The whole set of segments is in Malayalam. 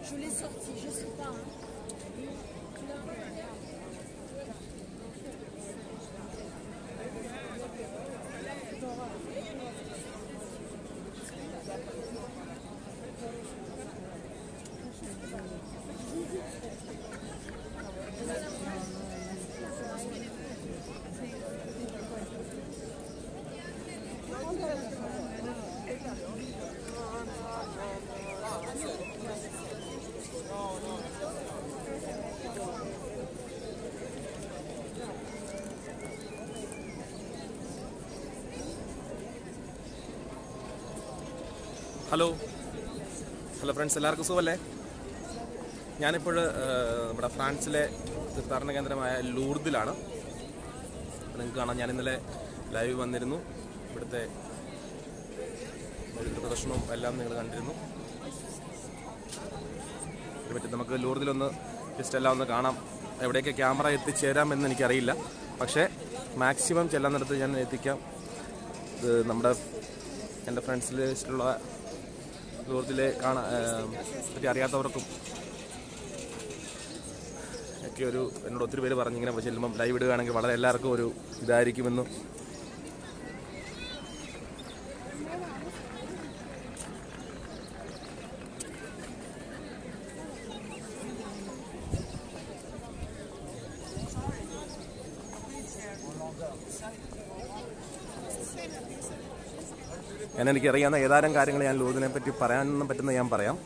Je l'ai sorti, je sais pas. Hello friends, എല്ലാവർക്കും സുഖമല്ലേ? ഞാനിപ്പോൾ നമ്മുടെ ഫ്രാൻസിലെ തീർത്ഥാടന കേന്ദ്രമായ ലൂർദിലാണ്. നിങ്ങൾക്ക് കാണാം, ഞാൻ ഇന്നലെ ലൈവ് വന്നിരുന്നു. ഇവിടുത്തെ പ്രദർശനവും എല്ലാം നിങ്ങൾ കണ്ടിരുന്നു. പറ്റി നമുക്ക് ലൂർദിലൊന്ന് ജസ്റ്റ് എല്ലാം ഒന്ന് കാണാം. എവിടെയൊക്കെ ക്യാമറ എത്തിച്ചേരാമെന്ന് എനിക്കറിയില്ല, പക്ഷേ മാക്സിമം ചെല്ലാന്നിടത്ത് ഞാൻ എത്തിക്കാം. ഇത് നമ്മുടെ എൻ്റെ ഫ്രണ്ട്സ് ലിസ്റ്റിലുള്ള ലൂർദിലെ പറ്റി അറിയാത്തവർക്കും ഒക്കെ എന്നോട് ഒത്തിരി പേര് പറഞ്ഞ് ഇങ്ങനെ ചെല്ലുമ്പം ലൈവ് ഇടുകയാണെങ്കിൽ വളരെ എല്ലാവർക്കും ഒരു ഇതായിരിക്കുമെന്നും എനിക്കറിയാവുന്ന ഏതാനും കാര്യങ്ങൾ ഞാൻ ലൂർദിനെ പറ്റി പറയാനൊന്നും പറ്റുന്നത് ഞാൻ പറയാം.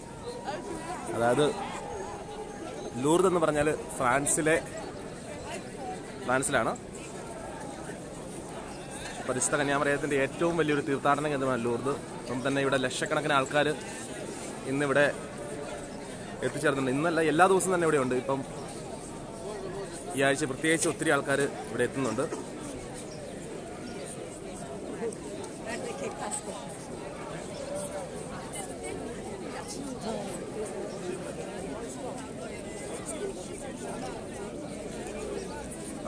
അതായത് ലൂർദ് എന്ന് പറഞ്ഞാൽ ഫ്രാൻസിലാണ്. പരിശുദ്ധ കന്യാമറിയത്തിൻ്റെ ഏറ്റവും വലിയൊരു തീർത്ഥാടന കേന്ദ്രമാണ് ലൂർദ്. അപ്പം തന്നെ ഇവിടെ ലക്ഷക്കണക്കിന് ആൾക്കാർ ഇന്നിവിടെ എത്തിച്ചേർന്നുണ്ട്. ഇന്നല്ല, എല്ലാ ദിവസവും തന്നെ ഇവിടെ ഉണ്ട്. ഇപ്പം ഈ ആഴ്ച പ്രത്യേകിച്ച് ഒത്തിരി ആൾക്കാർ ഇവിടെ എത്തുന്നുണ്ട്.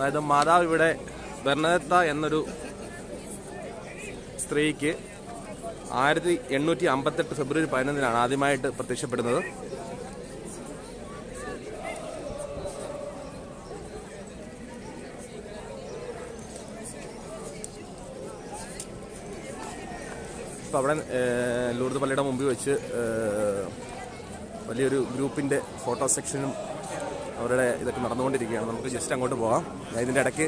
അതായത് മാതാവ് ഇവിടെ ബെർണദത്ത എന്നൊരു സ്ത്രീക്ക് 1858 ഫെബ്രുവരി 11 ആദ്യമായിട്ട് പ്രത്യക്ഷപ്പെടുന്നത്. ഇപ്പം അവിടെ ലൂർദ് പള്ളിയുടെ മുമ്പിൽ വെച്ച് വലിയൊരു ഗ്രൂപ്പിൻ്റെ ഫോട്ടോ സെക്ഷനും അവരുടെ ഇതൊക്കെ നടന്നുകൊണ്ടിരിക്കുകയാണ്. നമുക്ക് ജസ്റ്റ് അങ്ങോട്ട് പോകാം. ഞാൻ ഇതിൻ്റെ ഇടയ്ക്ക്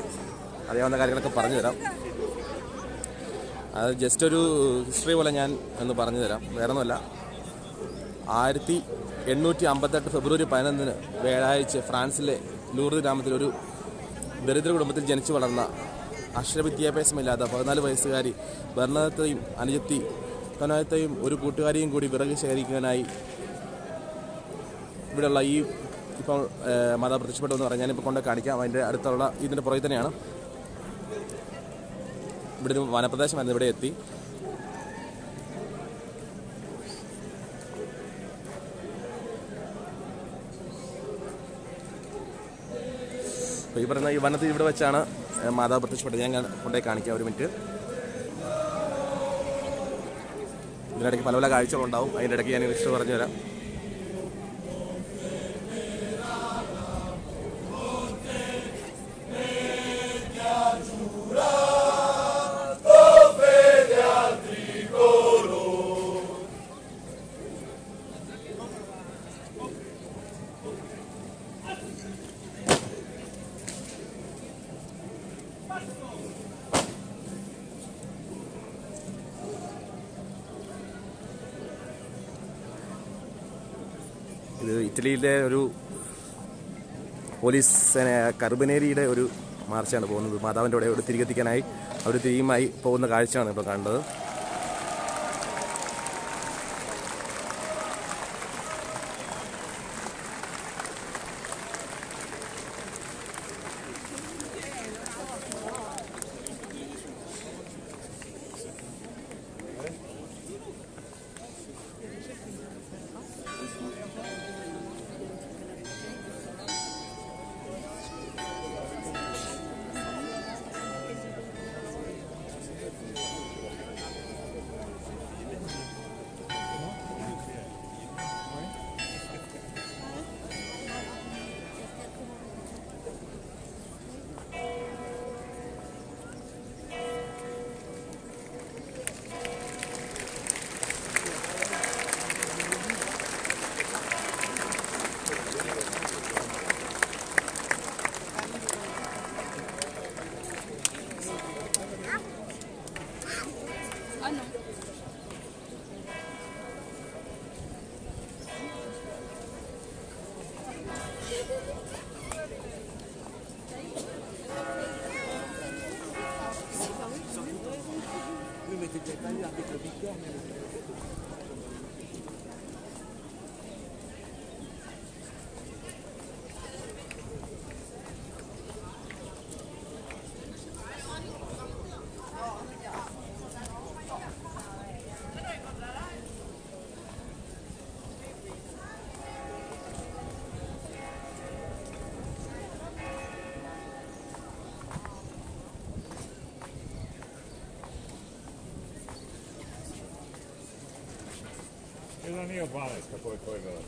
അറിയാവുന്ന കാര്യങ്ങളൊക്കെ പറഞ്ഞു തരാം. അത് ജസ്റ്റ് ഒരു ഹിസ്റ്ററി പോലെ ഞാൻ ഒന്ന് പറഞ്ഞു തരാം. വേറെ ഒന്നുമല്ല, 1858 ഫെബ്രുവരി 11 വ്യാഴാഴ്ച ഫ്രാൻസിലെ ലൂർദ് ഗ്രാമത്തിലൊരു ദരിദ്ര കുടുംബത്തിൽ ജനിച്ചു വളർന്ന അക്ഷരവിദ്യാഭ്യാസമില്ലാത്ത 14 വയസ്സുകാരി ബെർണദത്തയും അനുജത്തി കനോയത്തയും ഒരു കൂട്ടുകാരിയും കൂടി വിറക് ശേഖരിക്കാനായി ഇവിടെയുള്ള ഈ ഇപ്പോൾ മാതാവ് പ്രത്യക്ഷപ്പെട്ടു എന്ന് പറഞ്ഞാൽ ഞാനിപ്പോൾ കൊണ്ട് കാണിക്കാം. അതിൻ്റെ അടുത്തുള്ള ഇതിൻ്റെ പുറകിൽ തന്നെയാണ്. ഇവിടെ ഒരു വനപ്രദേശമായിരുന്നു. ഇവിടെ എത്തി. അപ്പോൾ ഈ പറയുന്ന ഈ വനത്തിൽ ഇവിടെ വെച്ചാണ് മാതാവ് പ്രത്യക്ഷപ്പെട്ടത്. ഞാൻ കൊണ്ടുപോയി കാണിക്കാം, ഒരു മിനിറ്റ്. ഇതിനിടയ്ക്ക് പല പല കാഴ്ചകളുണ്ടാവും. അതിൻ്റെ ഇടയ്ക്ക് ഞാൻ ഹിസ്റ്ററി പറഞ്ഞു തരാം. ഇത് ഇറ്റലിയിലെ ഒരു പോലീസ് കർബനേരിയുടെ ഒരു മാർച്ചാണ് പോകുന്നത്. മാതാവിൻ്റെ ഇവിടെ തിരികെ എത്തിക്കാനായി അവർ തീയുമായി പോകുന്ന കാഴ്ചയാണ് ഇപ്പോൾ കണ്ടത്. Kyllä niin on vaaleista voi toivoa.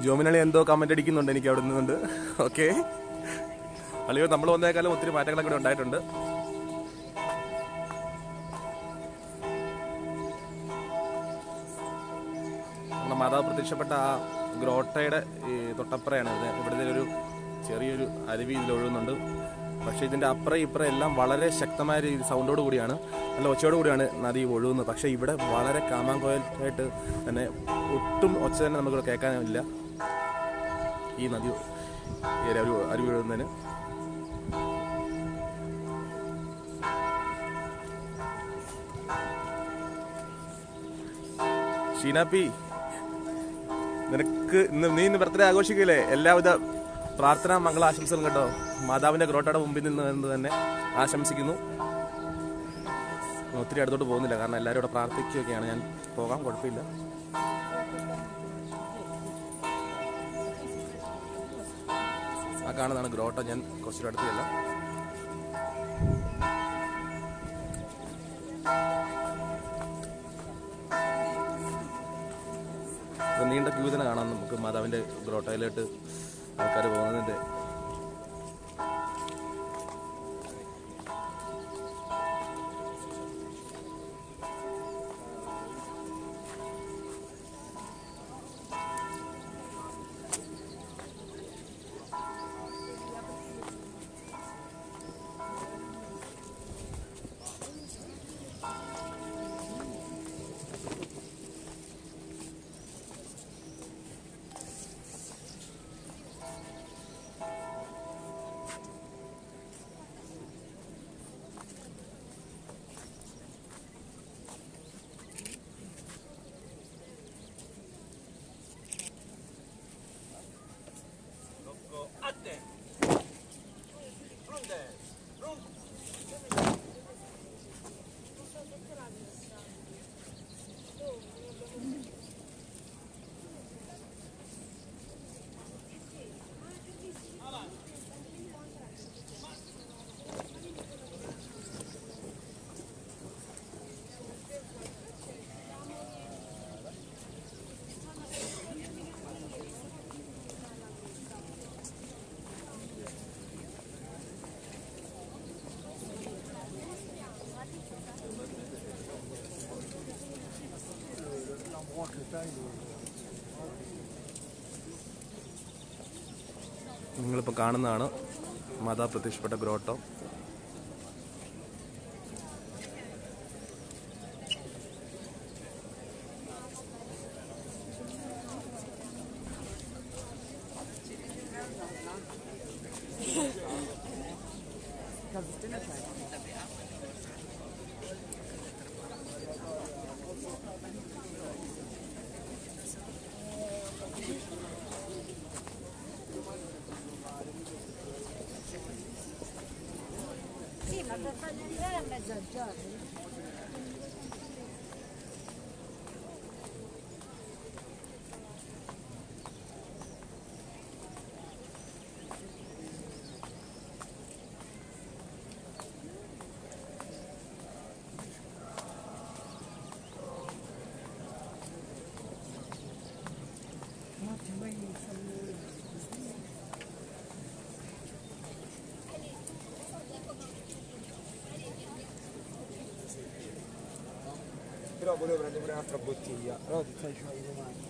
ജോമിനളി എന്തോ കമന്റ് അടിക്കുന്നുണ്ട് എനിക്ക് അവിടെ നിന്നുണ്ട്. ഓക്കെ, അളിയോ നമ്മൾ വന്നേക്കാളും ഒത്തിരി മാറ്റങ്ങളൊക്കെ ഇവിടെ ഉണ്ടായിട്ടുണ്ട്. നമ്മുടെ മാതാവ് പ്രത്യക്ഷപ്പെട്ട ആ ഗ്രോട്ടയുടെ ഈ തൊട്ടപ്പുറയാണ് ഇത്. ഇവിടുത്തെ ഒരു ചെറിയൊരു അരുവി ഇതിൽ ഒഴുകുന്നുണ്ട്. പക്ഷേ ഇതിൻ്റെ അപ്പുറം ഇപ്പുറം എല്ലാം വളരെ ശക്തമായ രീതി സൗണ്ടോട് കൂടിയാണ്, നല്ല ഒച്ചയോട് കൂടിയാണ് നദി ഒഴുകുന്നത്. പക്ഷേ ഇവിടെ വളരെ കാമാങ്കോലായിട്ട് തന്നെ ഒട്ടും ഒച്ച തന്നെ നമുക്ക് കേൾക്കാനില്ല ഈ നദി അരുവി ഒഴുകുന്നതിന്. ഷീനാപ്പി, നിനക്ക് നീ ഇന്ന് ബർത്ത്ഡേ ആഘോഷിക്കില്ലേ? എല്ലാവിധ പ്രാർത്ഥനാ മംഗളാശംസകളും കേട്ടോ. മാതാവിന്റെ ഗ്രോട്ടയുടെ മുമ്പിൽ നിന്ന് തന്നെ ആശംസിക്കുന്നു. ഒത്തിരി അടുത്തോട്ട് പോകുന്നില്ല, കാരണം എല്ലാവരും ഇവിടെ പ്രാർത്ഥിക്കുകയൊക്കെയാണ്. ഞാൻ പോകാം, കുഴപ്പമില്ല. ആ കാണുന്നതാണ് ഗ്രോട്ട. ഞാൻ കുറച്ചുകൂടെ അടുത്തല്ല. നീണ്ട ക്യൂ തന്നെ കാണാം നമുക്ക് മാതാവിന്റെ ഗ്രോട്ടയിലോട്ട് ആൾക്കാർ പോകുന്നതിന്റെ. നിങ്ങളിപ്പോൾ കാണുന്നതാണ് മാതാവ് പ്രത്യക്ഷപ്പെട്ട grotto. Sì, ma per farli entrare a mezzogiorno. dopo devo prendere pure un'altra bottiglia. Allora ti fai i domani.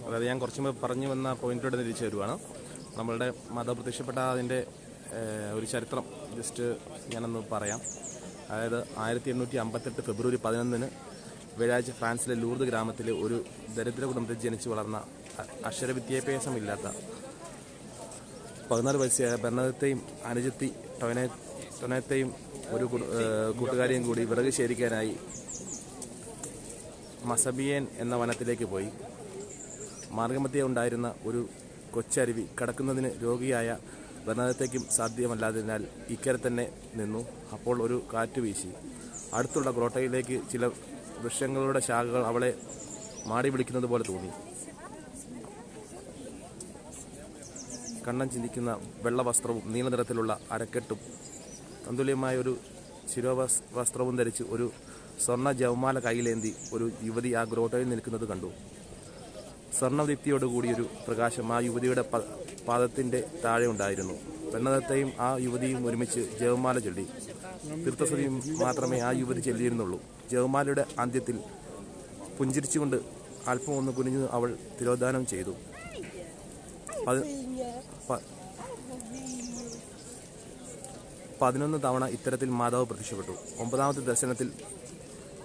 അതായത് ഞാൻ കുറച്ച് മുമ്പ് പറഞ്ഞു വന്ന പോയിന്റിലൂടെ തിരിച്ചു വരുവാണ്. നമ്മളുടെ മതം പ്രത്യക്ഷപ്പെട്ട അതിൻ്റെ ഒരു ചരിത്രം ജസ്റ്റ് ഞാനൊന്ന് പറയാം. അതായത് 1858 ഫെബ്രുവരി 11 വ്യാഴാഴ്ച ഫ്രാൻസിലെ ലൂർദ് ഗ്രാമത്തിലെ ഒരു ദരിദ്ര കുടുംബത്തിൽ ജനിച്ചു വളർന്ന അക്ഷരവിദ്യാഭ്യാസമില്ലാത്ത 14 വയസ്സായ ബെർണദത്തെയും അനുജത്തി ടൊനേത്തെയും ഒരു കൂട്ടുകാരിയും കൂടി വിറക് ശേഖരിക്കാനായി മസബിയേൻ എന്ന വനത്തിലേക്ക് പോയി. മാർഗമധ്യേ ഉണ്ടായിരുന്ന ഒരു കൊച്ചരുവി കടക്കുന്നതിന് രോഗിയായ ബെർണദത്തേക്കും സാധ്യമല്ലാത്തതിനാൽ ഇക്കരെ തന്നെ നിന്നു. അപ്പോൾ ഒരു കാറ്റ് വീശി. അടുത്തുള്ള ഗ്രോട്ടയിലേക്ക് ചില വൃക്ഷങ്ങളുടെ ശാഖകൾ അവളെ മാടി വിളിക്കുന്നത് പോലെ തോന്നി. കണ്ണം ചിന്തിക്കുന്ന വെള്ള വസ്ത്രവും നീലനിറത്തിലുള്ള അരക്കെട്ടും തന്തുല്യമായ ഒരു ശിരോവസ്ത്രവും ധരിച്ച് ഒരു സ്വർണ്ണ ജവമാല കയ്യിലേന്തി ഒരു യുവതി ആ ഗ്രോട്ടയിൽ നിൽക്കുന്നത് കണ്ടു. സ്വർണ്ണദീപ്തിയോടുകൂടിയൊരു പ്രകാശം ആ യുവതിയുടെ പാദത്തിന്റെ താഴെ ഉണ്ടായിരുന്നു. ബെർണദത്തെയും ആ യുവതിയും ഒരുമിച്ച് ജവമാല ചൊല്ലി. തീർത്ഥസ്തുതിയും മാത്രമേ ആ യുവതി ചൊല്ലിയിരുന്നുള്ളൂ. ജവമാലയുടെ അന്ത്യത്തിൽ പുഞ്ചിരിച്ചുകൊണ്ട് അല്പം ഒന്ന് കുനിഞ്ഞു അവൾ തിരോധാനം ചെയ്തു. 11 തവണ ഇത്തരത്തിൽ മാതാവ് പ്രത്യക്ഷപ്പെട്ടു. 9ാമത്തെ ദർശനത്തിൽ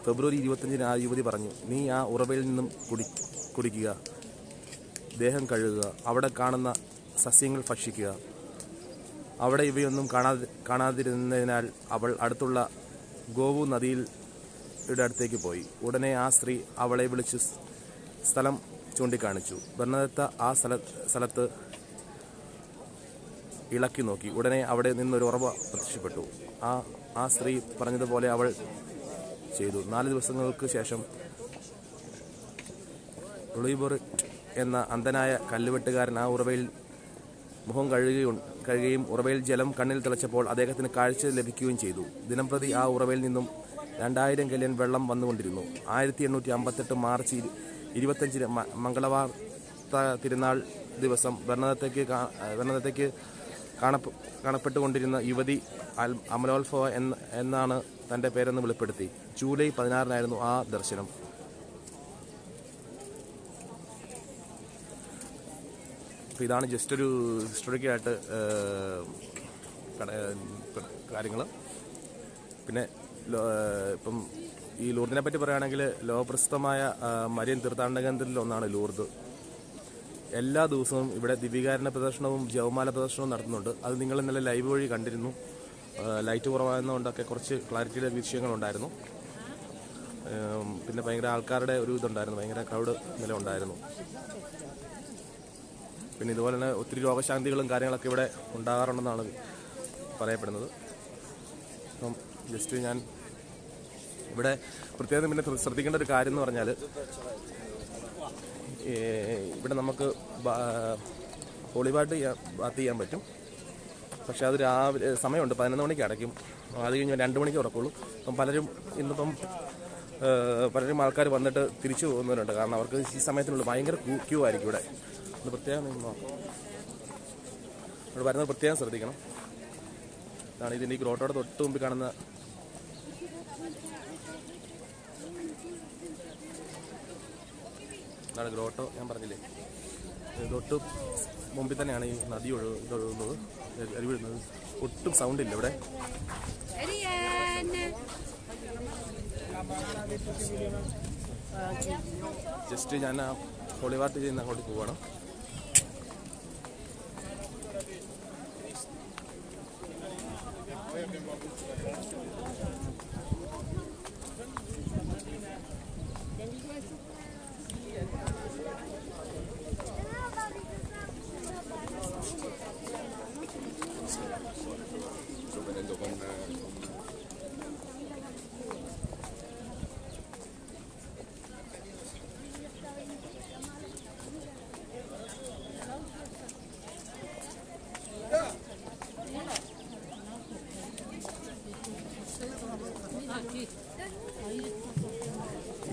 ഫെബ്രുവരി 25 ആ യുവതി പറഞ്ഞു, നീ ആ ഉറവയിൽ നിന്നും കുടിക്കുക, ദേഹം കഴുകുക, അവിടെ കാണുന്ന സസ്യങ്ങൾ ഭക്ഷിക്കുക. അവിടെ ഇവയൊന്നും കാണാതിരുന്നതിനാൽ അവൾ അടുത്തുള്ള ഗോവു നദിയുടെ അടുത്തേക്ക് പോയി. ഉടനെ ആ സ്ത്രീ അവളെ വിളിച്ച് സ്ഥലം ചൂണ്ടിക്കാണിച്ചു. ബെർണദത്ത ആ സ്ഥലത്ത് ഇളക്കി നോക്കി. ഉടനെ അവിടെ നിന്നൊരു ഉറവ പ്രത്യക്ഷപ്പെട്ടു. ആ സ്ത്രീ പറഞ്ഞതുപോലെ അവൾ ചെയ്തു. 4 ദിവസങ്ങൾക്ക് ശേഷം റുളിബോറിറ്റ് എന്ന അന്ധനായ കല്ലുവെട്ടുകാരൻ ആ ഉറവയിൽ മുഖം കഴുകുകയും ഉറവയിൽ ജലം കണ്ണിൽ തിളച്ചപ്പോൾ അദ്ദേഹത്തിന് കാഴ്ച ലഭിക്കുകയും ചെയ്തു. ദിനംപ്രതി ആ ഉറവയിൽ നിന്നും 2000 ഗല്യൻ വെള്ളം വന്നുകൊണ്ടിരുന്നു. 1858 മാർച്ച് 25 മംഗളവാർത്ത തിരുനാൾ ദിവസം ബെർണദത്തേക്ക് കാണപ്പെട്ടുകൊണ്ടിരുന്ന യുവതി അമലോൽഫോ എന്നാണ് തന്റെ പേരെന്ന് വെളിപ്പെടുത്തി. ജൂലൈ 16 ആ ദർശനം. അപ്പോൾ ഇതാണ് ജസ്റ്റ് ഒരു ഹിസ്റ്റോറിക്കലായിട്ട് കാര്യങ്ങൾ. പിന്നെ ഇപ്പം ഈ ലൂർദിനെ പറ്റി പറയുകയാണെങ്കിൽ ലോകപ്രസിദ്ധമായ മരിയൻ തീർത്ഥാടന കേന്ദ്രത്തിൽ ഒന്നാണ് ലൂർദ്. എല്ലാ ദിവസവും ഇവിടെ ദിവ്യകാരുണ്യ പ്രദർശനവും ജവമാല പ്രദർശനവും നടത്തുന്നുണ്ട്. അത് നിങ്ങൾ ഇന്നലെ ലൈവ് വഴി കണ്ടിരുന്നു. ലൈറ്റ് കുറവായതുകൊണ്ടൊക്കെ കുറച്ച് ക്ലാരിറ്റിയുടെ വിഷയങ്ങളുണ്ടായിരുന്നു. പിന്നെ ഭയങ്കര ആൾക്കാരുടെ ഒരു ഇതുണ്ടായിരുന്നു, ഭയങ്കര ക്രൗഡ് നില ഉണ്ടായിരുന്നു. പിന്നെ ഇതുപോലെ തന്നെ ഒത്തിരി രോഗശാന്തികളും കാര്യങ്ങളൊക്കെ ഇവിടെ ഉണ്ടാകാറുണ്ടെന്നാണ് പറയപ്പെടുന്നത്. അപ്പം ജസ്റ്റ് ഞാൻ ഇവിടെ പ്രത്യേകം പിന്നെ ശ്രദ്ധിക്കേണ്ട ഒരു കാര്യം എന്ന് പറഞ്ഞാൽ, ഇവിടെ നമുക്ക് ഹോളിബാട്ട് ബാത്ത് ചെയ്യാൻ പറ്റും. പക്ഷെ അത് രാവിലെ സമയമുണ്ട്, 11 മണിക്ക് അടയ്ക്കും. അത് കഴിഞ്ഞ് 2 മണിക്ക് ഉറക്കുള്ളൂ. അപ്പം ഇന്നിപ്പം പലരും ആൾക്കാർ വന്നിട്ട് തിരിച്ചു പോകുന്നവരുണ്ട്. കാരണം അവർക്ക് ഈ സമയത്തിനുള്ളിൽ ഭയങ്കര ക്യൂ ആയിരിക്കും ഇവിടെ. അത് പ്രത്യേകം ഇവിടെ വരുന്നത് പ്രത്യേകം ശ്രദ്ധിക്കണം. ഇതാണ് ഇതിൻ്റെ ഈ ഗ്രോട്ടോയുടെ തൊട്ട് മുമ്പിൽ കാണുന്ന ഇതാണ് ഗ്രോട്ടോ. ഞാൻ പറഞ്ഞില്ലേ, തൊട്ട് മുമ്പിൽ തന്നെയാണ് ഈ നദി ഒഴുകുന്നത്, അരുവിടുന്നത്. ഒട്ടും സൗണ്ട് ഇല്ല ഇവിടെ. ജസ്റ്റ് ഞാൻ ആ ഹോളിവാർട്ട് ചെയ്യുന്ന അങ്ങോട്ട് പോവാണ്.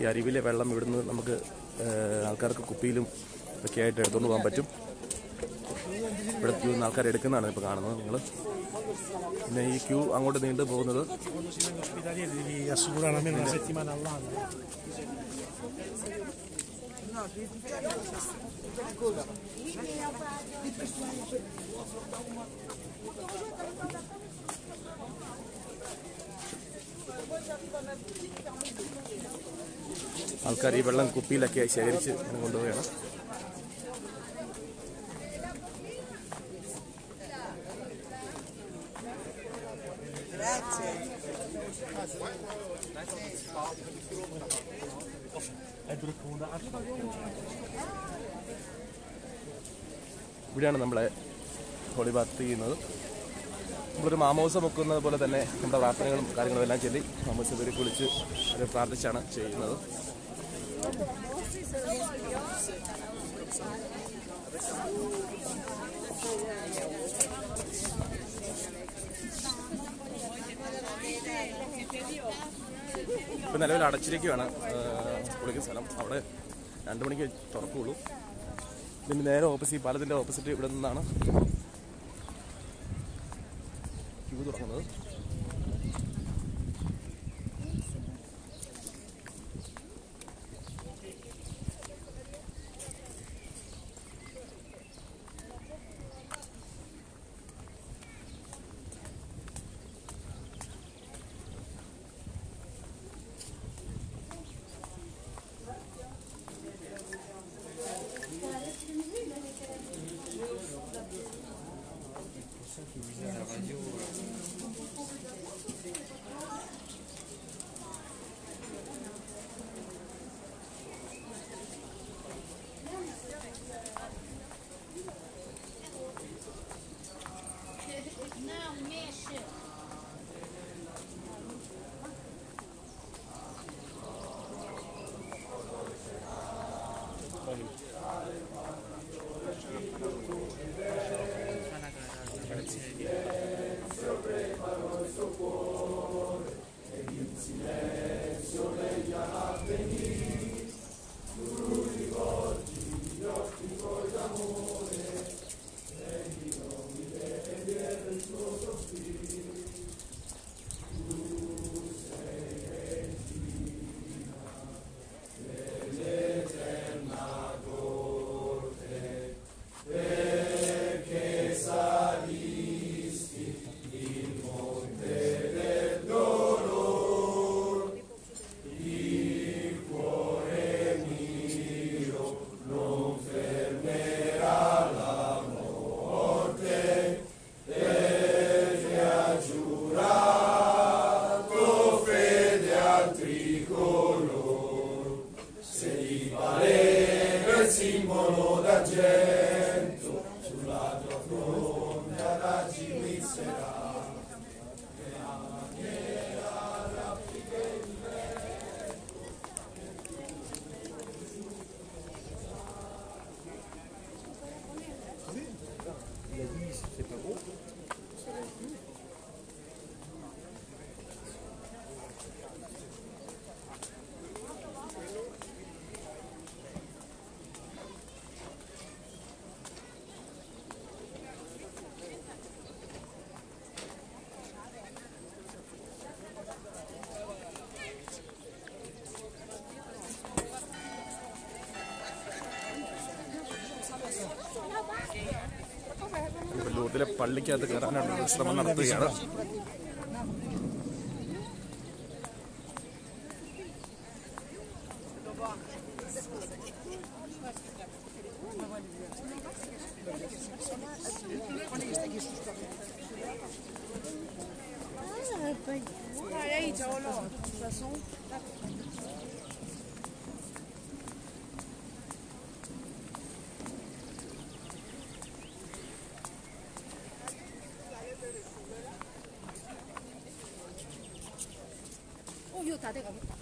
ഈ അരുവിയിലെ വെള്ളം ഇവിടുന്ന് നമുക്ക് ആൾക്കാർക്ക് കുപ്പിയിലും ഒക്കെ ആയിട്ട് എടുത്തുകൊണ്ട് പോകാൻ പറ്റും. ഇവിടെ ക്യൂ നിന്ന് ആൾക്കാർ എടുക്കുന്നതാണ് ഇപ്പോൾ കാണുന്നത് നിങ്ങൾ. പിന്നെ ഈ ക്യൂ അങ്ങോട്ട് നീണ്ടു പോകുന്നത് ആൾക്കാർ ഈ വെള്ളം കുപ്പിയിലൊക്കെ ശേഖരിച്ച് കൊണ്ടുപോവുകയാണ്. ഇവിടെയാണ് നമ്മളെ ഹോളി ബാത്ത് ചെയ്യുന്നത്. നമ്മളൊരു മാമോസം വെക്കുന്നത് പോലെ തന്നെ നമ്മുടെ പ്രാർത്ഥനകളും കാര്യങ്ങളും എല്ലാം ചൊല്ലി മാമോസം പേര് കുളിച്ച് അത് പ്രാർത്ഥിച്ചാണ് ചെയ്യുന്നത്. ഇപ്പം നിലവിൽ അടച്ചിരിക്കുകയാണ് കുളിക്കുന്ന സ്ഥലം. അവിടെ 2 മണിക്ക് തുറക്കുകയുള്ളൂ. ഇതിന് നേരെ ഓപ്പോസിറ്റ്, പാലത്തിൻ്റെ ഓപ്പോസിറ്റ് ഇവിടെ നിന്നാണ് ക്യൂ തുടങ്ങുന്നത്. ലൂർദിലെ പള്ളിക്കകത്ത് കയറാനുള്ള ശ്രമം നടത്തുകയാണ്. 이거 다 돼가겠다.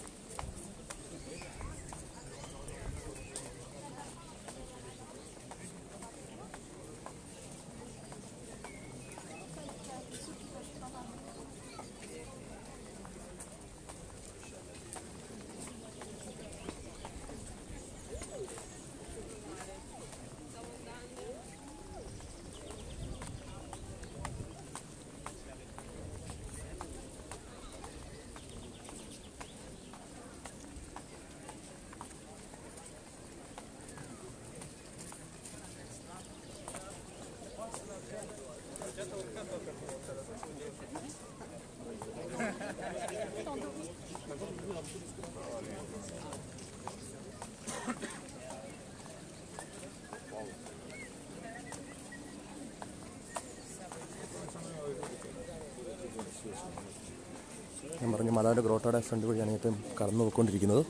ഞാൻ പറഞ്ഞ മലാവിൻ്റെ ഗ്രോട്ടോയുടെ ഫ്രണ്ട് വഴിയാണ് ഇപ്പം കടന്നു പോയിക്കൊണ്ടിരിക്കുന്നത്.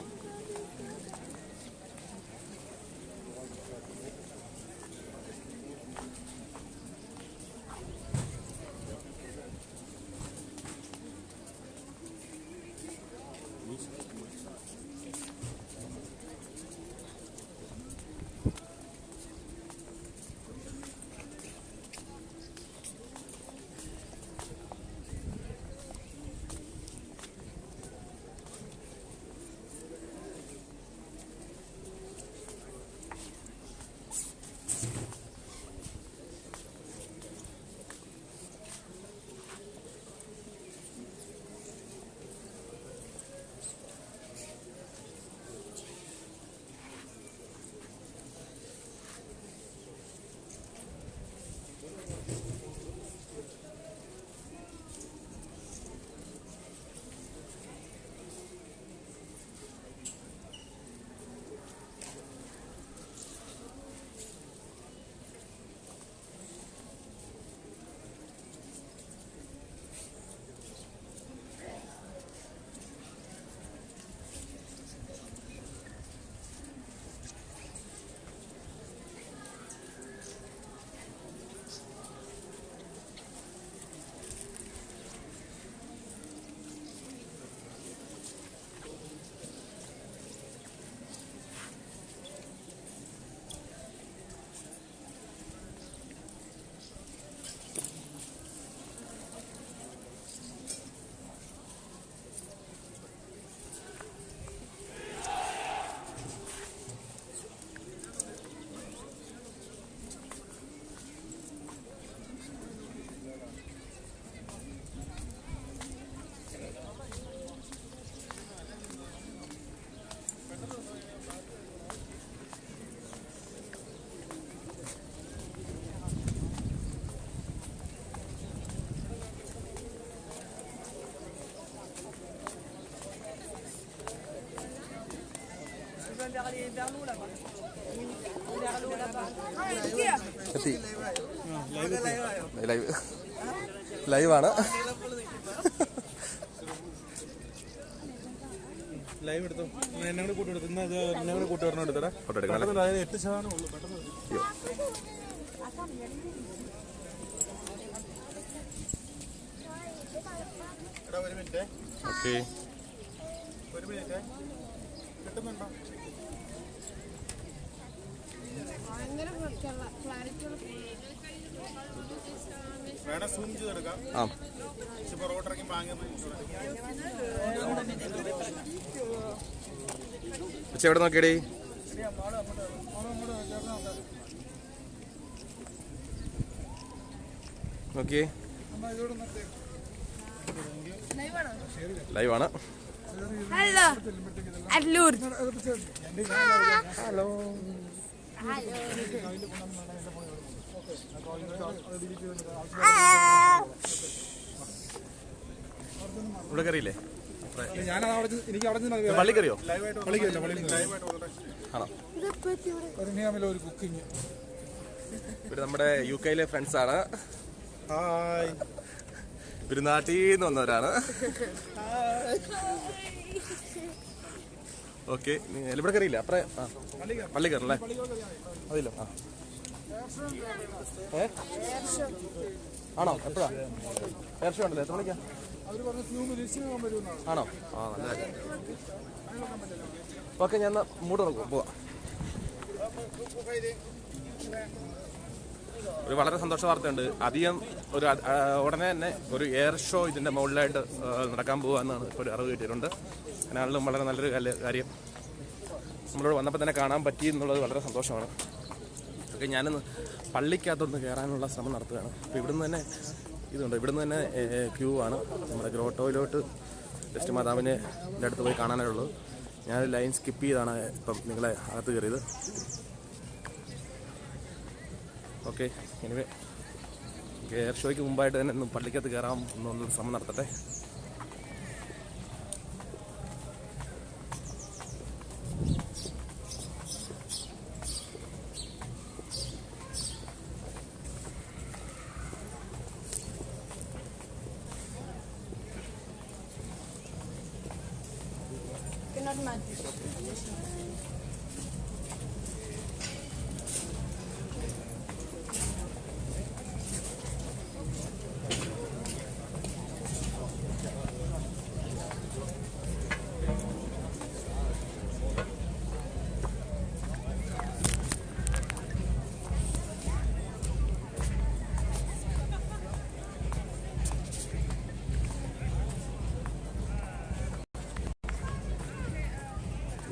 എത്തി ലൈവാണ്. ലൈവ് എടുത്തു. എന്നെ കൂടെ കൂട്ടി എടുത്തു. എന്നെ കൂടെ കൂട്ടി വരണം എടുത്തടാ. ഫോട്ടോ എടുക്കണം. 8% ഉള്ളൂ. പെട്ടെന്ന് ഒരു മിനിറ്റ്. ഓക്കെ, ഒരു മിനിറ്റ്. കിട്ടുന്നുണ്ടോ? വേണം സൂം ചെയ്തെടുക്കാം. ആ പൊറോട്ട ഇറങ്ങി വാങ്ങി പക്ഷെ എവിടെ നോക്കിയടേ? നോക്കിയേ, ലൈവാണ്. Hello. At Lourdes. ഹലോ. ഇവിടെ കയറിയില്ലേ? എനിക്ക് അവിടെ പള്ളി കയറിയോ? ആണോ? ഒരു കുക്കിങ്. ഇവിടെ നമ്മുടെ UK ഫ്രണ്ട്സ് ആണ്. ഒരു നാട്ടിൽ നിന്ന് വന്നവരാണ്. ഓക്കെ, ഇവിടെ കയറിയില്ല? അപ്പറേ പള്ളി കയറല്ലേ? അതില്ലോ. ആ ആണോ? എപ്പോഴാ എയർ ഷോ ഉണ്ടല്ലോ? എത്ര മണിക്കാ? ആണോ? ആ, നല്ല കാര്യം. ഓക്കെ, ഞാൻ മൂട് തുറക്കും, പോവാം. ഒരു വളരെ സന്തോഷ വാർത്തയുണ്ട്. അധികം ഉടനെ തന്നെ ഒരു എയർ ഷോ ഇതിൻ്റെ മുകളിലായിട്ട് നടക്കാൻ പോകുകയെന്നാണ് ഇപ്പോൾ ഒരു അറിവ് കിട്ടിയിട്ടുണ്ട്. അതിനാളും വളരെ നല്ലൊരു കാര്യം. നമ്മളോട് വന്നപ്പോൾ തന്നെ കാണാൻ പറ്റി എന്നുള്ളത് വളരെ സന്തോഷമാണ്. ഓക്കെ, ഞാനൊന്ന് പള്ളിക്കകത്തൊന്ന് കയറാനുള്ള ശ്രമം നടത്തുകയാണ്. അപ്പോൾ ഇവിടുന്ന് തന്നെ ഇതുണ്ട്, ഇവിടുന്ന് തന്നെ ക്യൂ ആണ്. നമ്മുടെ ഗ്രോട്ടോയിലോട്ട് ജസ്റ്റ് മാതാവിൻ്റെ അടുത്ത് പോയി കാണാനായിട്ടുള്ളത്. ഞാൻ ലൈൻ സ്കിപ്പ് ചെയ്താണ് ഇപ്പം നിങ്ങളെ അകത്ത് കയറിയത്. ഓക്കെ, എനിവേ എയർ ഷോയ്ക്ക് മുമ്പായിട്ട് തന്നെ ഒന്ന് പള്ളിക്കകത്ത് കയറാം എന്നുള്ള ശ്രമം നടത്തട്ടെ.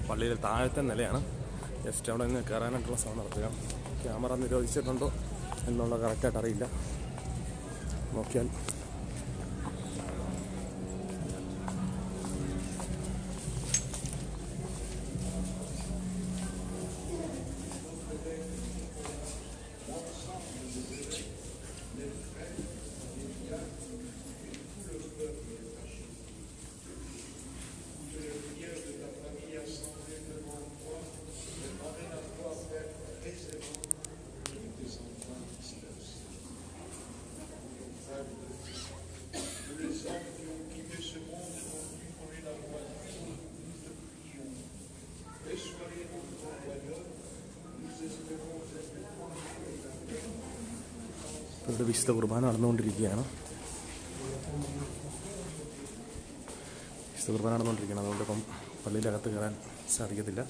പള്ളിയിലെ താഴത്തെ നിലയാണ്. ജസ്റ്റ് അവിടെ നിന്ന് കയറാനായിട്ടുള്ള ശ്രമം നടത്തുക. ക്യാമറ നിരോധിച്ചിട്ടുണ്ടോ എന്നുള്ള കറക്റ്റായിട്ട് അറിയില്ല. നോക്കിയാൽ ഇവിടെ വിശുദ്ധ കുർബാന നടന്നുകൊണ്ടിരിക്കുകയാണ്. അതുകൊണ്ട് ഇപ്പം പള്ളിയിലകത്ത് കയറാൻ സാധിക്കത്തില്ല.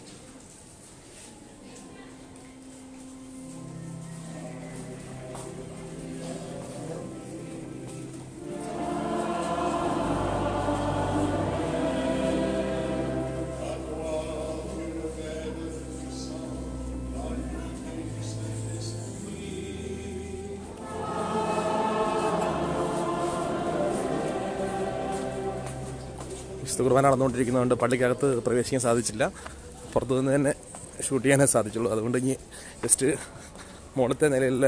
വിശുദ്ധ കുർബാന നടന്നുകൊണ്ടിരിക്കുന്നതുകൊണ്ട് പള്ളിക്കകത്ത് പ്രവേശിക്കാൻ സാധിച്ചില്ല. പുറത്തുനിന്ന് തന്നെ ഷൂട്ട് ചെയ്യാനേ സാധിച്ചുള്ളൂ. അതുകൊണ്ട് ഇനി ജസ്റ്റ് മുകളിലത്തെ നിലയിൽ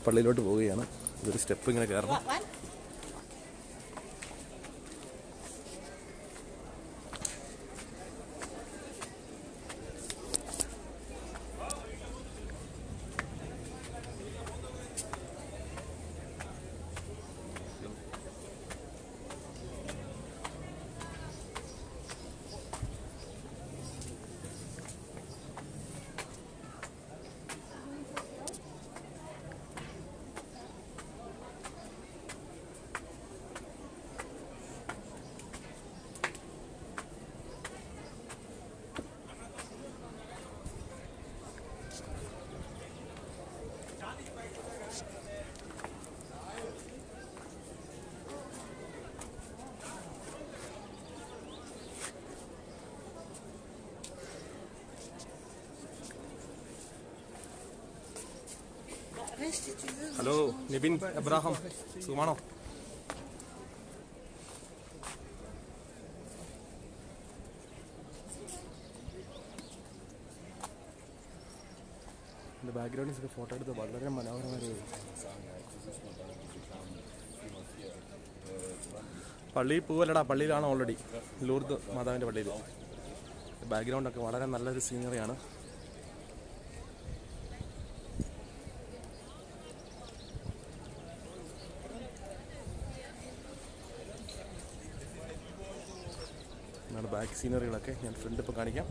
പള്ളിയിലോട്ട് പോവുകയാണ്. ഇതൊരു സ്റ്റെപ്പ് ഇങ്ങനെ കയറണം. ഹലോ നിബിൻ എബ്രാഹാം, സുഖമാണോ? എൻ്റെ ബാക്ക്ഗ്രൗണ്ടിൽ ഫോട്ടോ എടുത്ത് വളരെ മനോഹരമായ പള്ളിയിൽ പോവല്ലടാ, പള്ളിയിലാണ് ഓൾറെഡി, ലൂർദ് മാതാവിൻ്റെ പള്ളിയിൽ. ബാക്ക്ഗ്രൗണ്ടൊക്കെ വളരെ നല്ലൊരു സീനറിയാണ്. എന്നാണ് ബാക്ക് സീനറികളൊക്കെ ഞാൻ ഫ്രണ്ട് ഇപ്പോൾ കാണിക്കാം.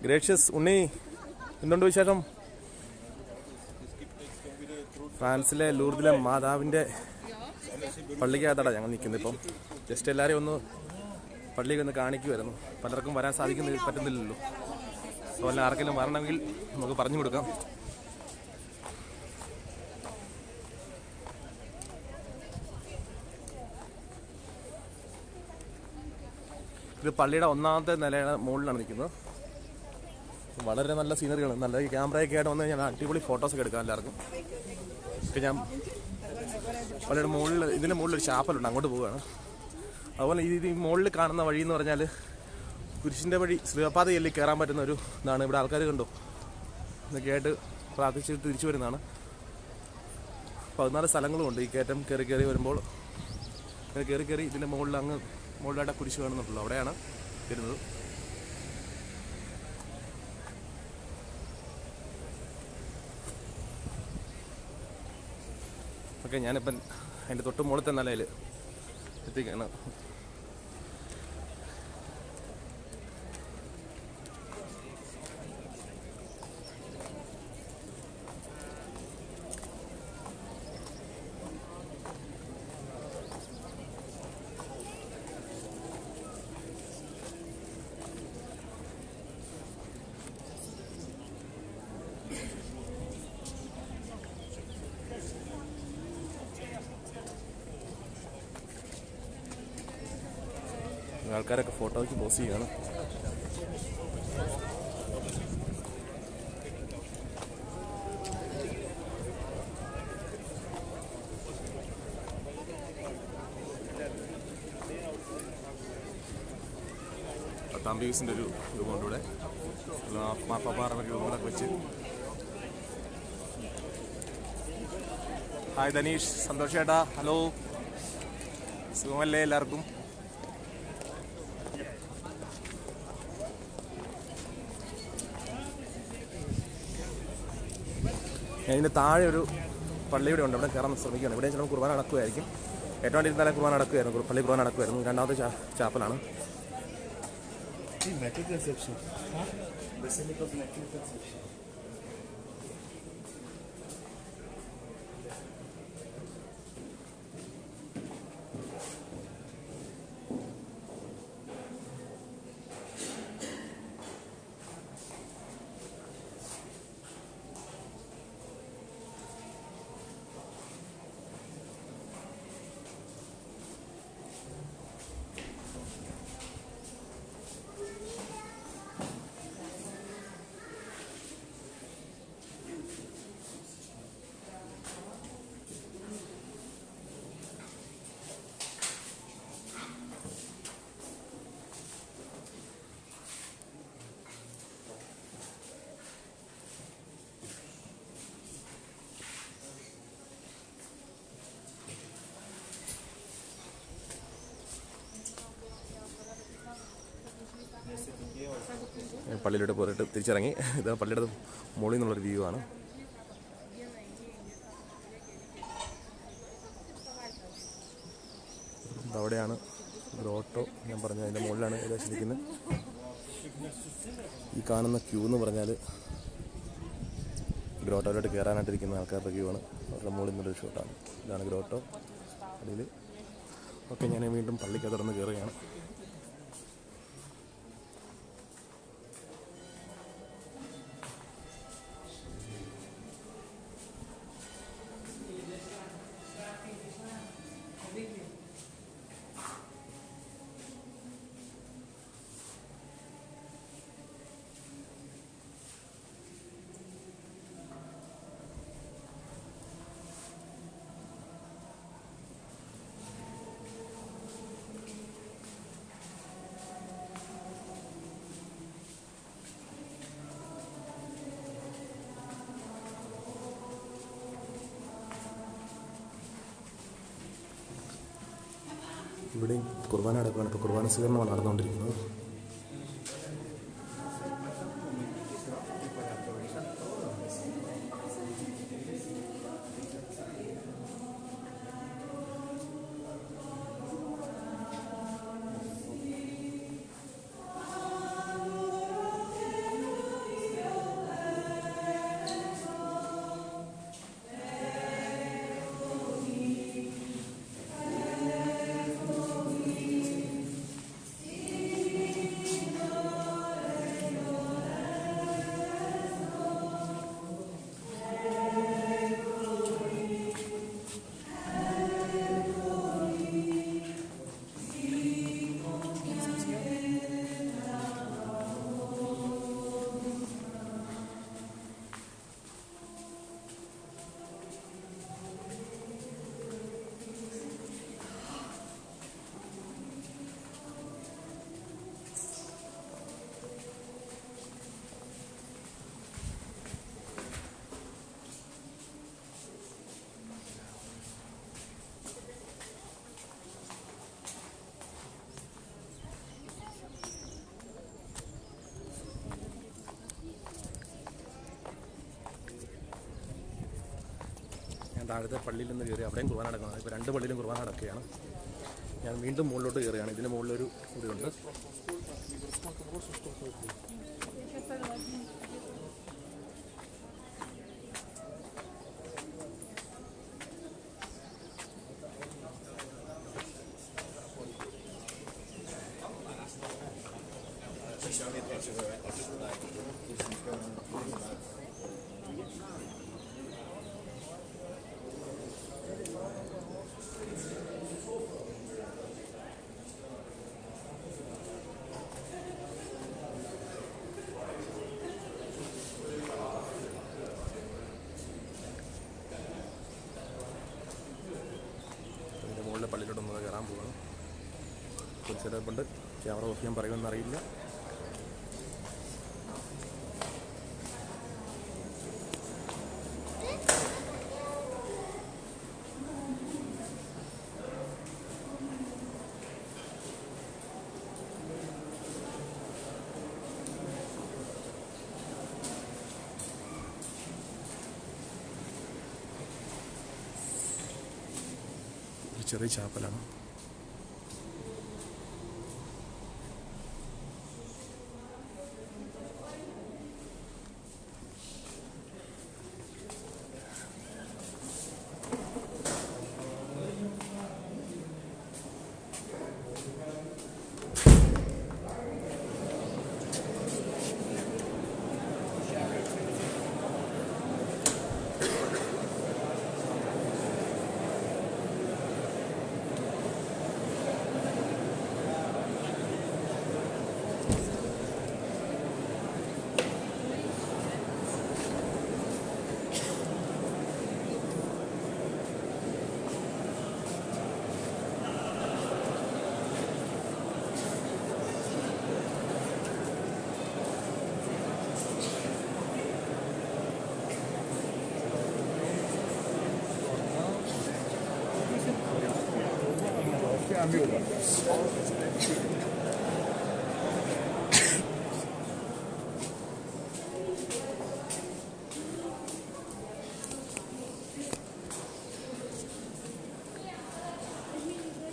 ഗ്രേഷ്യസ് ഉണ്ണി, എന്തുണ്ട് വിശേഷം? ഫ്രാൻസിലെ ലൂർദിലെ മാതാവിൻ്റെ പള്ളിക്കകത്താടാ ഞങ്ങൾ നിൽക്കുന്നത്. ഇപ്പം ജസ്റ്റ് എല്ലാവരെയും ഒന്ന് പള്ളിയിൽ ഒന്ന് കാണിക്കുമായിരുന്നു. പലർക്കും വരാൻ പറ്റുന്നില്ലല്ലോ. അതുപോലെ ആർക്കെങ്കിലും വരണമെങ്കിൽ നമുക്ക് പറഞ്ഞു കൊടുക്കാം. ഇത് പള്ളിയുടെ ഒന്നാമത്തെ നിലയുടെ മുകളിലാണ് നിൽക്കുന്നത്. വളരെ നല്ല സീനറികൾ, നല്ല ക്യാമറയൊക്കെ ആയിട്ട് വന്ന് കഴിഞ്ഞാൽ അടിപൊളി ഫോട്ടോസൊക്കെ എടുക്കാം എല്ലാവർക്കും. ഇപ്പം ഞാൻ പള്ളിയുടെ മുകളിൽ, ഇതിൻ്റെ മുകളിലൊരു ചാപ്പലുണ്ട്, അങ്ങോട്ട് പോവുകയാണ്. അതുപോലെ ഈ മുകളിൽ കാണുന്ന വഴി എന്ന് പറഞ്ഞാൽ കുരിശിൻ്റെ വഴി ശ്രീപാത ചെല്ലി കയറാൻ പറ്റുന്ന ഒരു ഇതാണ്. ഇവിടെ ആൾക്കാർ കണ്ടോ ഇതൊക്കെ ആയിട്ട് പ്രാർത്ഥിച്ചിട്ട് തിരിച്ചു വരുന്നതാണ്. 14 സ്ഥലങ്ങളുമുണ്ട് ഈ കയറ്റം കയറി വരുമ്പോൾ. ഇങ്ങനെ കയറി ഇതിൻ്റെ മുകളിൽ അങ്ങ് മുകളിലായിട്ട് കുരിശ് കാണുന്നുണ്ടല്ലോ, അവിടെയാണ് വരുന്നത്. ഓക്കെ, ഞാനിപ്പം അതിൻ്റെ തൊട്ട് മുകളിലത്തെ നിലയിൽ എത്തിക്കുകയാണ്. ആൾക്കാരൊക്കെ ഫോട്ടോയ്ക്ക് പോസ് ചെയ്യുകയാണ്. താംബീസിൻ്റെ ഒരു രൂപമുണ്ട് ഇവിടെ, മാപ്പാറ രൂപങ്ങളൊക്കെ വെച്ച്. ഹായ് ധനീഷ്, സന്തോഷ് ചേട്ടാ, ഹലോ, സുഖമല്ലേ എല്ലാവർക്കും? അതിൻ്റെ താഴെ ഒരു പള്ളി ഇവിടെ ഉണ്ട്, അവിടെ കയറാൻ ശ്രമിക്കുകയാണ്. ഇവിടെ ചിലപ്പോൾ കുർബാന നടക്കുമായിരിക്കും. ഏറ്റവും വേണ്ടി ഇന്നലെ കുർബാന നടക്കുമായിരുന്നു, പള്ളി കുർബാന നടക്കുമായിരുന്നു. രണ്ടാമത്തെ ചാപ്പലാണ്. പള്ളിയിലോട്ട് പോയിട്ട് തിരിച്ചിറങ്ങി. ഇത് പള്ളിയുടെ മുകളിൽ നിന്നുള്ളൊരു വ്യൂ ആണ്. അവിടെയാണ് ഗ്രോട്ടോ ഞാൻ പറഞ്ഞത്, അതിൻ്റെ മുകളിലാണ് ഏകദേശം ഇരിക്കുന്നത്. ഈ കാണുന്ന ക്യൂ എന്ന് പറഞ്ഞാൽ ഗ്രോട്ടോയിലോട്ട് കയറാനായിട്ടിരിക്കുന്ന ആൾക്കാരുടെ ക്യൂ ആണ്. അവരുടെ മുകളിൽ നിന്നൊരു ഷോട്ടാണ്. ഇതാണ് ഗ്രോട്ടോ അതിൽ. ഓക്കെ, ഞാൻ വീണ്ടും പള്ളിക്ക് തുറന്ന് കയറുകയാണ്. ഇവിടെയും കുർബാന നടക്കുകയാണ്. ഇപ്പോൾ കുർബാന സ്വീകരണമാണ് നടന്നുകൊണ്ടിരിക്കുന്നത്. താഴത്തെ പള്ളിയിൽ നിന്ന് കയറി അവിടെയും കുർബാന നടക്കുന്നത്. ഇപ്പോൾ 2 പള്ളിയിലും കുർബാന നടക്കുകയാണ്. ഞാൻ വീണ്ടും മുകളിലോട്ട് കയറുകയാണ്. ഇതിന് മുകളിലൊരു ഇതുണ്ട്. പള്ളിയിലോട്ടൊന്നും കയറാൻ പോകണം. ചിലപ്പോൾ ക്യാമറ ഓഫ് ചെയ്യാൻ പറയുമെന്നറിയില്ല. ചെറിയ ചാപ്പലാണ്.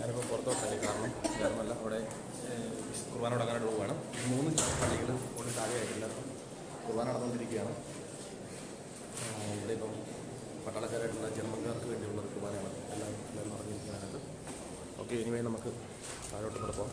ഞാനിപ്പോൾ പുറത്തോട്ടായി. കാരണമല്ല അവിടെ കുർബാന നടക്കാനായിട്ട് പോവുകയാണ്. 3 പള്ളികൾ കൂടുതൽ താഴെയായിട്ടില്ല. കുർബാന നടന്നുകൊണ്ടിരിക്കുകയാണ്. ഇവിടെ ഇപ്പം പട്ടാളക്കാരായിട്ടുള്ള ജർമ്മൻകാർക്ക് വേണ്ടിയുള്ള ഒരു കുർബാനയാണ് എല്ലാവരും നടന്നിരിക്കുന്നതിനകത്ത്. ഓക്കെ, ഇനിമേ നമുക്ക് താഴോട്ട് പോകാം.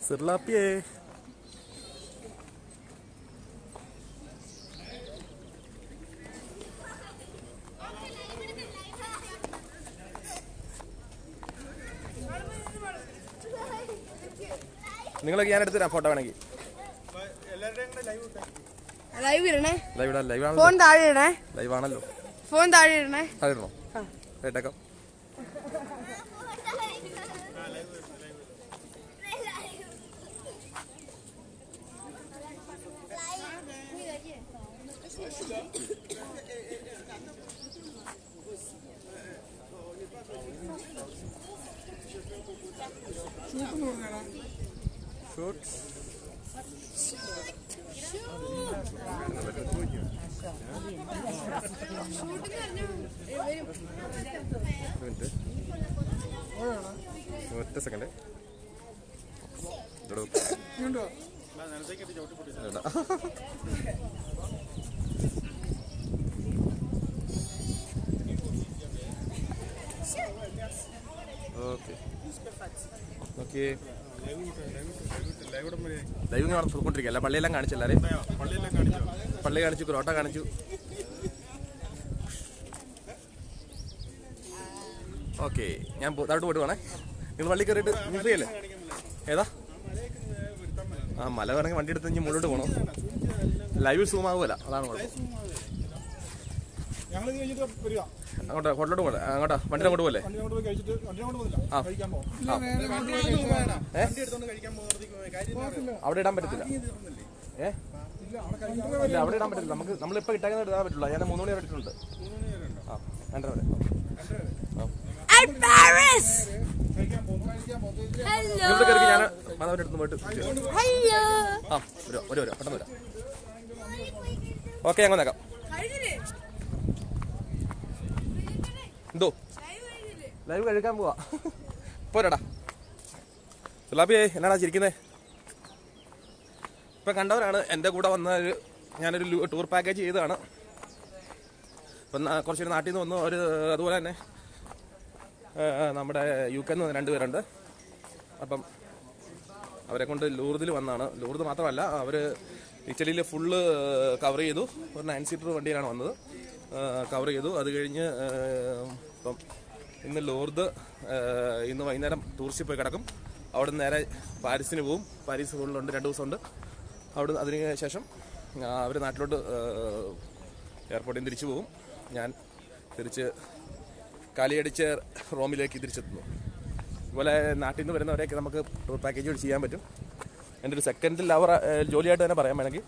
സിർലാപ്പിയേ നിങ്ങളൊക്കെ ഞാൻ എടുത്തു തരാം ഫോട്ടോ വേണമെങ്കിൽ. ലൈവ് ഇടണേ. ലൈവ് ഫോൺ താഴെ ഇടണേ. ലൈവ് ആണല്ലോ. ഫോൺ താഴെ ഇടണേ. താഴെ ഇടണോ? കേട്ടേക്കാം. ഷൂട്ട് ഒറ്റ സെക്കൻഡ്. ഓക്കെ ലൈവ് നടത്തിക്കൊണ്ടിരിക്കുക. പള്ളിയെല്ലാം കാണിച്ചല്ലേ? പള്ളി കാണിച്ചു, ക്രോട്ട കാണിച്ചു. ഓക്കെ, ഞാൻ താഴോട്ട് പോയിട്ട് വേണേ. നിങ്ങൾ പള്ളി കയറിയിട്ട് ഫ്രീ അല്ലേ? ഏതാ? ആ മല വേണമെങ്കിൽ വണ്ടി എടുത്ത് കഴിഞ്ഞ് മുകളിലോട്ട് പോകണം. ലൈവ് സൂം ആവുമല്ല, അതാണ് കുഴപ്പം. അങ്ങോട്ടാ ഹോട്ടലോട്ട് പോകട്ടെ. അങ്ങോട്ടാ വണ്ടി അങ്ങോട്ട് പോലെ. അവിടെ ഇടാൻ പറ്റത്തില്ല. ഇല്ല അവിടെ ഇടാൻ പറ്റില്ല. നമ്മളിപ്പോ ഇട്ടാൽ ഇടാൻ പറ്റില്ല. ഞാൻ 3 മണി വരെ ഇട്ടിട്ടുണ്ട്. ആ 2:30 വരെ. ഇങ്ങോട്ട് കയറി ഞാൻ മാധവന്റെ അടുത്ത് പോയിട്ട് ആ ഒരു പെട്ടെന്ന് വരാം. ഓക്കെ ഞങ്ങൾ നേക്കാം. എന്തോ ലൈവ് കഴിക്കാൻ പോവാ. പോരാടാ സുലാബിയേ, എന്നാടാ ചിരിക്കുന്നേ? ഇപ്പൊ കണ്ടവരാണ് എൻ്റെ കൂടെ വന്ന ഞാനൊരു ടൂർ പാക്കേജ് ചെയ്തതാണ്. ഇപ്പം കുറച്ചൊരു നാട്ടിൽ നിന്ന് വന്നു. ഒരു അതുപോലെ തന്നെ നമ്മുടെ UK നിന്ന് 2 പേരുണ്ട്. അപ്പം അവരെ കൊണ്ട് ലൂർദിൽ വന്നാണ്. ലൂർദ് മാത്രമല്ല, അവർ ഇറ്റലിയിൽ ഫുള്ള് കവർ ചെയ്തു. ഒരു 9 സീറ്റർ വണ്ടിയിലാണ് വന്നത്. കവർ ചെയ്തു. അത് കഴിഞ്ഞ് ഇപ്പം ഇന്ന് ലൂർദ് ഇന്ന് വൈകുന്നേരം ടൂറിസ്റ്റിൽ പോയി കിടക്കും. അവിടെ നിന്ന് നേരെ പാരീസിന് പോവും. പാരീസ് ഫുള്ളുണ്ട്, 2 ദിവസമുണ്ട്. അവിടെ അതിന് ശേഷം അവർ നാട്ടിലോട്ട് എയർപോർട്ടിൽ നിന്ന് തിരിച്ചു പോകും. ഞാൻ തിരിച്ച് കാലിയടിച്ച് റോമിലേക്ക് തിരിച്ചെത്തുന്നു. അതുപോലെ നാട്ടിൽ നിന്ന് വരുന്നവരെയൊക്കെ നമുക്ക് ടൂർ പാക്കേജ് വഴി ചെയ്യാൻ പറ്റും. എൻ്റെ ഒരു സെക്കൻഡ് ലവർ ജോലിയായിട്ട് തന്നെ പറയാൻ വേണമെങ്കിൽ,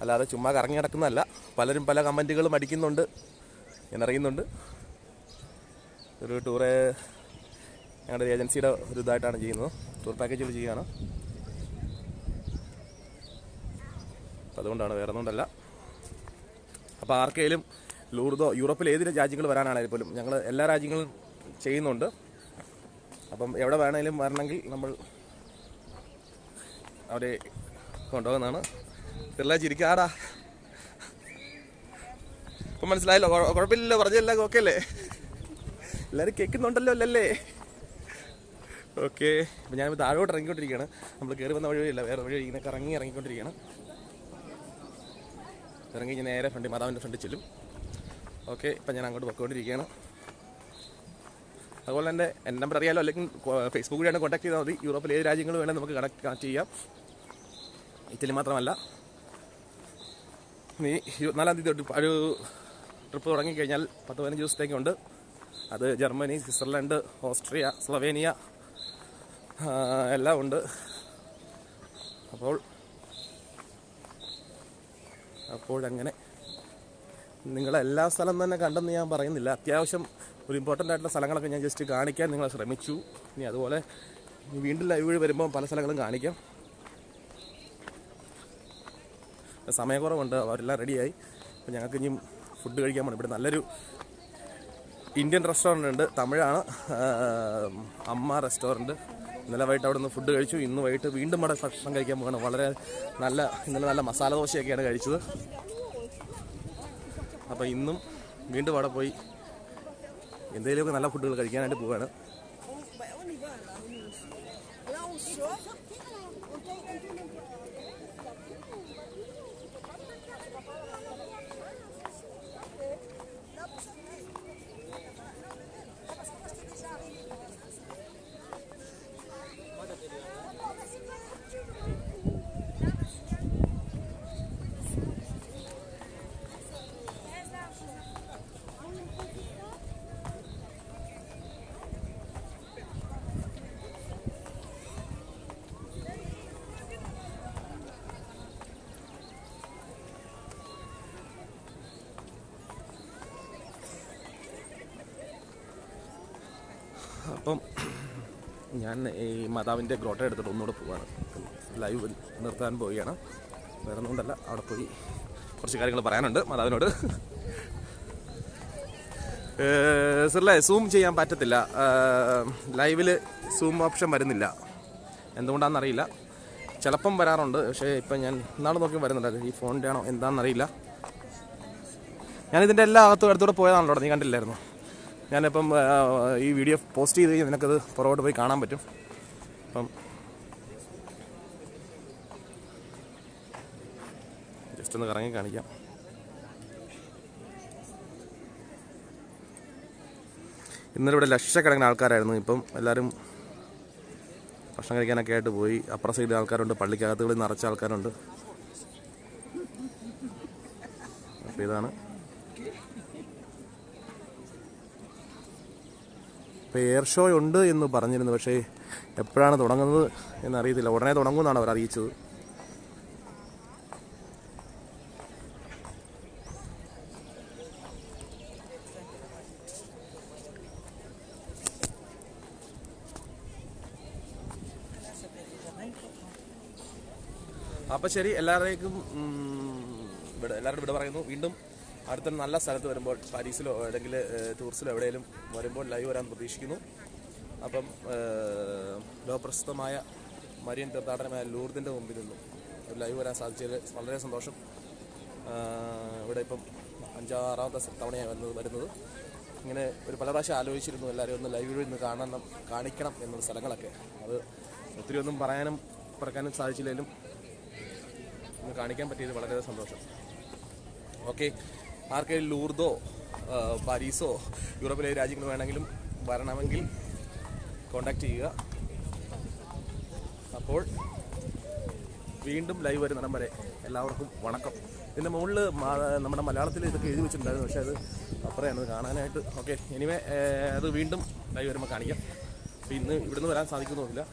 അല്ലാതെ ചുമ്മാ കറങ്ങി നടക്കുന്നതല്ല. പലരും പല കമൻറ്റുകളും അടിക്കുന്നുണ്ട്, എന്നറിയുന്നുണ്ട്. ഒരു ടൂറ് ഞങ്ങളുടെ ഏജൻസിയുടെ ഒരു ഇതായിട്ടാണ് ചെയ്യുന്നത്. ടൂർ പാക്കേജുകൾ ചെയ്യുകയാണ്. അപ്പം അതുകൊണ്ടാണ്, വേറെ ഒന്നുകൊണ്ടല്ല. അപ്പോൾ ആർക്കെങ്കിലും ലൂർദോ യൂറോപ്പിൽ ഏത് രാജ്യങ്ങൾ വരാനാണെങ്കിൽ പോലും ഞങ്ങൾ എല്ലാ രാജ്യങ്ങളും ചെയ്യുന്നുണ്ട്. അപ്പം എവിടെ വേണമെങ്കിലും വരണമെങ്കിൽ നമ്മൾ അവരെ കൊണ്ടുപോകുന്നതാണ്. ഇതെല്ലാം ചിരിക്കാടാ. ഇപ്പം മനസ്സിലായല്ലോ? കുഴപ്പമില്ലല്ലോ, പറഞ്ഞല്ലോ? ഓക്കെ അല്ലേ? എല്ലാവരും കേൾക്കുന്നുണ്ടല്ലോ അല്ലല്ലേ? ഓക്കെ. അപ്പം ഞാൻ താഴോട്ട് ഇറങ്ങിക്കൊണ്ടിരിക്കുകയാണ്. നമ്മൾ കയറി വന്ന വഴിയില്ല, വേറെ വഴി ഇങ്ങനെ ഇറങ്ങിക്കൊണ്ടിരിക്കുകയാണ്. ഇറങ്ങി ഞാൻ നേരെ മാതാവിൻ്റെ ഫ്രണ്ടിൽ ചെല്ലും. ഓക്കെ, ഇപ്പം ഞാൻ അങ്ങോട്ട് പൊയ്ക്കൊണ്ടിരിക്കുകയാണ്. അതുപോലെ തന്നെ എൻ്റെ നമ്പർ അറിയാലോ, അല്ലെങ്കിൽ ഫേസ്ബുക്ക് വഴിയാണ് കോൺടാക്ട് ചെയ്താൽ മതി. യൂറോപ്പിൽ ഏത് രാജ്യങ്ങൾ വേണമെങ്കിൽ നമുക്ക് കണക്ട് ചെയ്യാം. ഇറ്റലി മാത്രമല്ല. ഇനി 24-ാം തീയതി തൊട്ട് ഒരു ട്രിപ്പ് തുടങ്ങിക്കഴിഞ്ഞാൽ 10-15 ദിവസത്തേക്കുണ്ട്. അത് ജർമ്മനി, സ്വിറ്റ്സർലൻഡ്, ഓസ്ട്രിയ, സ്ലൊവേനിയ എല്ലാം ഉണ്ട്. അപ്പോഴങ്ങനെ നിങ്ങളെല്ലാ സ്ഥലം തന്നെ കണ്ടെന്ന് ഞാൻ പറയുന്നില്ല. അത്യാവശ്യം ഒരു ഇമ്പോർട്ടൻ്റ് ആയിട്ടുള്ള സ്ഥലങ്ങളൊക്കെ ഞാൻ ജസ്റ്റ് കാണിക്കാൻ നിങ്ങളെ ശ്രമിച്ചു. ഇനി അതുപോലെ വീണ്ടും ലൈവ് വരുമ്പോൾ പല സ്ഥലങ്ങളും കാണിക്കാം. സമയക്കുറവുണ്ട്, അവരെല്ലാം റെഡിയായി. അപ്പോൾ ഞങ്ങൾക്ക് ഇനിയും ഫുഡ് കഴിക്കാൻ പോകണം. ഇവിടെ നല്ലൊരു ഇന്ത്യൻ റെസ്റ്റോറൻ്റ് ഉണ്ട്, തമിഴാണ്, അമ്മ റെസ്റ്റോറൻറ്റ്. ഇന്നലെ വൈകിട്ട് അവിടെ നിന്ന് ഫുഡ് കഴിച്ചു. ഇന്ന് വൈകിട്ട് വീണ്ടും അവിടെ ഭക്ഷണം കഴിക്കാൻ പോകണം. വളരെ ഇന്നലെ നല്ല മസാല ദോശയൊക്കെയാണ് കഴിച്ചത്. അപ്പോൾ ഇന്നും വീണ്ടും അവിടെ പോയി എന്തെങ്കിലുമൊക്കെ നല്ല ഫുഡുകൾ കഴിക്കാനായിട്ട് പോവുകയാണ്. അപ്പം ഞാൻ ഈ മാതാവിൻ്റെ ഗ്രോട്ട എടുത്തിട്ട് ഒന്നുകൂടെ പോവാണ്. ലൈവ് നിർത്താൻ പോവുകയാണ്. വേറെ ഒന്നുകൊണ്ടല്ല, അവിടെ പോയി കുറച്ച് കാര്യങ്ങൾ പറയാനുണ്ട് മാതാവിനോട്. സിറിലെ സൂം ചെയ്യാൻ പറ്റത്തില്ല, ലൈവിൽ സൂം ഓപ്ഷൻ വരുന്നില്ല. എന്തുകൊണ്ടാണെന്നറിയില്ല. ചിലപ്പം വരാറുണ്ട്, പക്ഷേ ഇപ്പം ഞാൻ ഇന്നാൾ നോക്കി വരുന്നുണ്ട്. ഈ ഫോണിൻ്റെ ആണോ എന്താണെന്നറിയില്ല. ഞാനിതിൻ്റെ എല്ലാ അടുത്തൂടെ പോയതാണല്ലോ, നീ കണ്ടില്ലായിരുന്നു. ഞാനിപ്പം ഈ വീഡിയോ പോസ്റ്റ് ചെയ്ത് കഴിഞ്ഞാൽ നിനക്കത് പുറകോട്ട് പോയി കാണാൻ പറ്റും. അപ്പം ജസ്റ്റ് ഒന്ന് കറങ്ങി കാണിക്കാം. ഇന്നലെ ഇവിടെ ലക്ഷക്കണക്കിന് ആൾക്കാരായിരുന്നു. ഇപ്പം എല്ലാവരും ഭക്ഷണം കഴിക്കാനൊക്കെ ആയിട്ട് പോയി. അപ്പുറ സൈഡ് ആൾക്കാരുണ്ട്, പള്ളിക്കകത്തുകളിൽ നിറച്ച ആൾക്കാരുണ്ട്. അപ്പോൾ ഇതാണ്. ഇപ്പോൾ എയർ ഷോ ഉണ്ട് എന്ന് പറഞ്ഞിരുന്നു, പക്ഷേ എപ്പോഴാണ് തുടങ്ങുന്നത് എന്നറിയത്തില്ല. ഉടനെ തുടങ്ങുമെന്നാണ് അവർ അറിയിച്ചത്. അപ്പം ശരി, എല്ലാവരേക്കും എല്ലാവരും ഇവിടെ പറയുന്നു. വീണ്ടും അടുത്തൊരു നല്ല സ്ഥലത്ത് വരുമ്പോൾ, പാരീസിലോ അല്ലെങ്കിൽ ടൂറിസ്റ്റിലോ എവിടെയെങ്കിലും വരുമ്പോൾ ലൈവ് വരാൻ പ്രതീക്ഷിക്കുന്നു. അപ്പം ലോകപ്രസിദ്ധമായ മരിയൻ തീർത്ഥാടനമായ ലൂർദിൻ്റെ മുമ്പിൽ നിന്നും ലൈവ് വരാൻ സാധിച്ചതിൽ വളരെ സന്തോഷം. ഇവിടെ ഇപ്പം 5-6ാമത്തെ തവണയാണ് വരുന്നത്. ഇങ്ങനെ ഒരു പല പ്രാവശ്യം ആലോചിച്ചിരുന്നു എല്ലാവരും ഒന്ന് ലൈവിൽ നിന്ന് കാണിക്കണം എന്നുള്ള സ്ഥലങ്ങളൊക്കെ. അത് ഒത്തിരി ഒന്നും പറയാനും പറക്കാനും സാധിച്ചില്ലെങ്കിലും ഒന്ന് കാണിക്കാൻ പറ്റിയത് വളരെ സന്തോഷം. ഓക്കെ, ആർക്കെങ്കിലും ലൂർദോ പാരീസോ യൂറോപ്പിലെ രാജ്യങ്ങൾ വേണമെങ്കിലും വരണമെങ്കിൽ കോണ്ടാക്ട് ചെയ്യുക. അപ്പോൾ വീണ്ടും ലൈവ് വരുന്നിടം വരെ എല്ലാവർക്കും വണക്കം. ഇതിൻ്റെ മുകളിൽ നമ്മുടെ മലയാളത്തിൽ ഇതൊക്കെ എഴുതി വെച്ചിട്ടുണ്ടായിരുന്നു, പക്ഷേ അത് അപ്പുറമാണ് കാണാനായിട്ട്. ഓക്കെ, എനിവേ അത് വീണ്ടും ലൈവ് വരുമ്പോൾ കാണിക്കാം. അപ്പോൾ ഇന്ന് ഇവിടുന്ന് വരാൻ സാധിക്കുന്നൊന്നുമില്ല.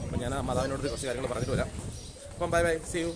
അപ്പം ഞാൻ മാതാവിനോട് കുറച്ച് കാര്യങ്ങൾ പറഞ്ഞിട്ട് വരാം. അപ്പം ബൈ ബൈ, സീ യു.